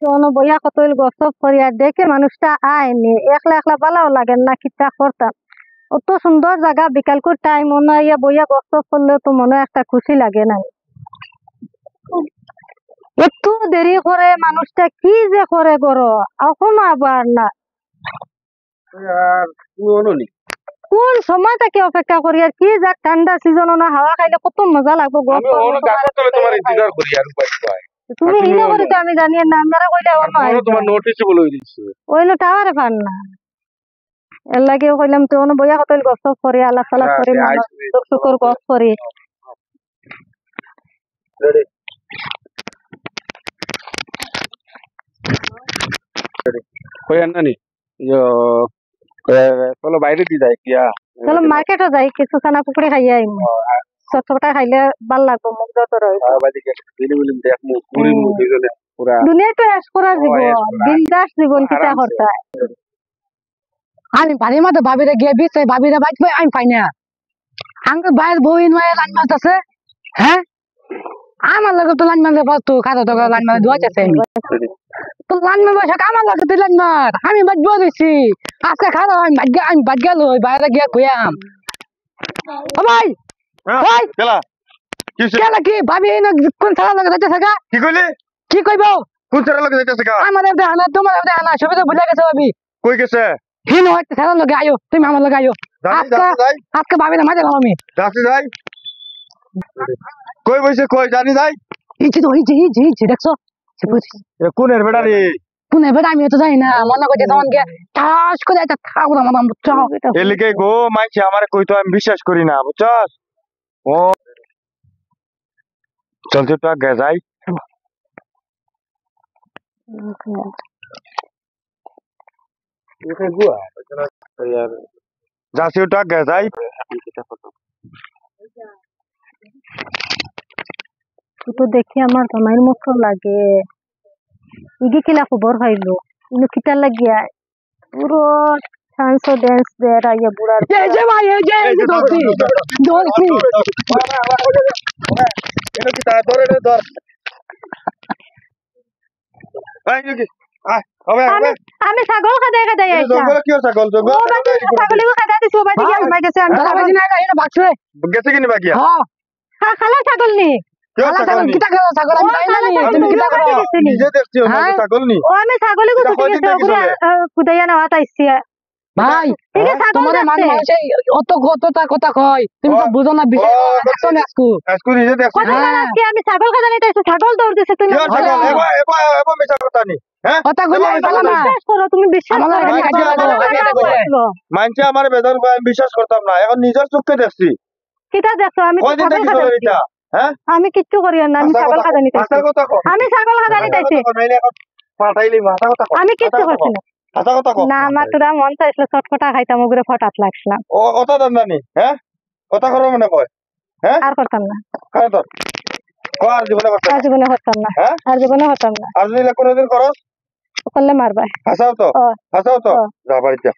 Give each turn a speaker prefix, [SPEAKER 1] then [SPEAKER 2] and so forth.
[SPEAKER 1] কোনো বইয়া কত গসব করিয়া দেখে মানুষটা আয়নি একলা একলা ভালো লাগে না কিতা করতাম। অত সুন্দর জায়গা বিকাল করে টাইম মনে ইয়া বইয়া গসব করলে তো মনে একটা খুশি লাগে না। একটু দেরি করে মানুষটা কি যে করে গরো এখনো আবার না কোন সময় থেকে অপেক্ষা করি আর কি যাক ঠান্ডা সিজন না হাওয়া খাইলে কত মজা লাগবে। তুমি ইনো করে তো আমি জানি না আমরা কইলে ওই টাওয়ারে পান না এর লাগে কইলাম তো বইয়া কত গছ করে আল্লাহ সালাহ করে শুকর গছ করে
[SPEAKER 2] চলো বাইরে দিয়ে যাই কিয়া
[SPEAKER 1] চলো মার্কেটও যাই কিছু চানা পুকুরি খাইয়া আইম চটচটা খাইলে ভাল লাগবো মুখ যত রয়েছে দুনিয়া তো এস করা জীবন বিন্দাস জীবন কিতা করতে
[SPEAKER 3] আমি বাড়ির মধ্যে ভাবিরে গিয়ে বিছে ভাবিরে বাঁচবে আমি পাই না আঙ্কে বাইরের বউ নয় লাইন মাছ আছে হ্যাঁ আমার লাগে তো লাইন মারলে পারতো খাতা তো লাইন মারে ধোয়াছে তো লাইন মার বসে আমার লাগে তো লাইন মার আমি বাঁচবো দিছি আজকে খাওয়া আমি বাদ গেল বাইরে গিয়ে খুয়াম ও ভাই কেলা কি ভাবি কোন ছাড়া লাগে যাইতেছে গা
[SPEAKER 2] কি কইলি
[SPEAKER 3] কি কইব
[SPEAKER 2] কোন ছাড়া লাগে যাইতেছে গা
[SPEAKER 3] আমার দেখানা তোমার দেখানা সবই তো ভুলে গেছে ভাবি
[SPEAKER 2] কই গেছে
[SPEAKER 3] হিন হইতে ছাড়া লাগে আয়ো তুমি আমার লাগে আয়ো আজকে ভাবি না মাঝে আমি
[SPEAKER 2] যাচ্ছি যাই কই বইছে কই জানি যাই
[SPEAKER 3] ইজি তো ইজি দেখছো
[SPEAKER 2] কোনের বেড়ারি
[SPEAKER 3] পুনে বেড়া আমি তো জানি না মনে করছে তখন কে ঠাস করে একটা থাকবো না মানে বুঝছো
[SPEAKER 2] এলিকে গো মাইছে আমারে কই তো আমি বিশ্বাস করি না বুঝছস ও চলতে তো আগে যাই যাচ্ছি ওটা আগে যাই
[SPEAKER 1] তো দেখি আমার তোমার মতো লাগে ইগে কিলা খবর হইলো ইনো কিটা লাগিয়া পুরো চান্সও ড্যান্স দে রাইয়া বুড়া
[SPEAKER 3] এই যে ভাই এই যে দৌড়ছি
[SPEAKER 2] এটা কি তার ধরে ধর আই কি হবে হবে
[SPEAKER 1] আমি ছাগল খাদাই খাদাই আইছা
[SPEAKER 2] জঙ্গল কি ছাগল জঙ্গল
[SPEAKER 1] ছাগলও খাদাই দিছো বাড়ি গিয়া আমার কাছে আমি
[SPEAKER 3] বাজি না এটা বাক্সে
[SPEAKER 2] গেছে কিনি বাকিয়া
[SPEAKER 3] হ্যাঁ
[SPEAKER 1] খালা ছাগল নি
[SPEAKER 3] খালা ছাগল কিটা করো ছাগল আমি জানি না তুমি কিটা করো
[SPEAKER 2] নিজে দেখছি না ছাগল নি
[SPEAKER 1] ও আমি ছাগলই কো তুই কুদাইয়া না আইছি
[SPEAKER 3] ভাই তোমার মানুষ অত কথা কয় তুমি তো বুঝো না বিষয় একশো
[SPEAKER 2] আজকু নিজে দেখছি
[SPEAKER 1] আজকে আমি ছাগল খাদা নিতেছি ছাগল দৌড় দিছে তুমি
[SPEAKER 2] ছাগল এবা মিছা কথা নি হ্যাঁ
[SPEAKER 3] কথা কইলে পালা না
[SPEAKER 1] বিশ্বাস করো তুমি বিশ্বাস করো
[SPEAKER 2] মানছে আমার বেদন আমি বিশ্বাস করতাম না এখন নিজের চোখে দেখছি
[SPEAKER 1] কিটা দেখছো আমি
[SPEAKER 2] কয়দিন দেখি তোর এটা হ্যাঁ
[SPEAKER 1] আমি কিচ্ছু করি না আমি ছাগল খাদা নিতেছি আমি ছাগল খাদা নিতেছি
[SPEAKER 2] পাঠাইলি মাথা কথা
[SPEAKER 1] আমি কিচ্ছু করছি না
[SPEAKER 2] আচ্ছা কথা কও
[SPEAKER 1] না আমার তোরা মন চাইছিল চটকটা খাইতাম ওগুলো ফটাত লাগছিলাম
[SPEAKER 2] ও কথা দান্দানি হ্যাঁ কথা করো মনে কয় হ্যাঁ
[SPEAKER 1] আর করতাম না
[SPEAKER 2] কার তোর কো আর জীবনে করতাম
[SPEAKER 1] আর জীবনে হতাম না আর জীবনে হতাম না
[SPEAKER 2] আর যদি কোনদিন করস
[SPEAKER 1] করলে মারবা
[SPEAKER 2] হাসাও তো যা বাড়িতে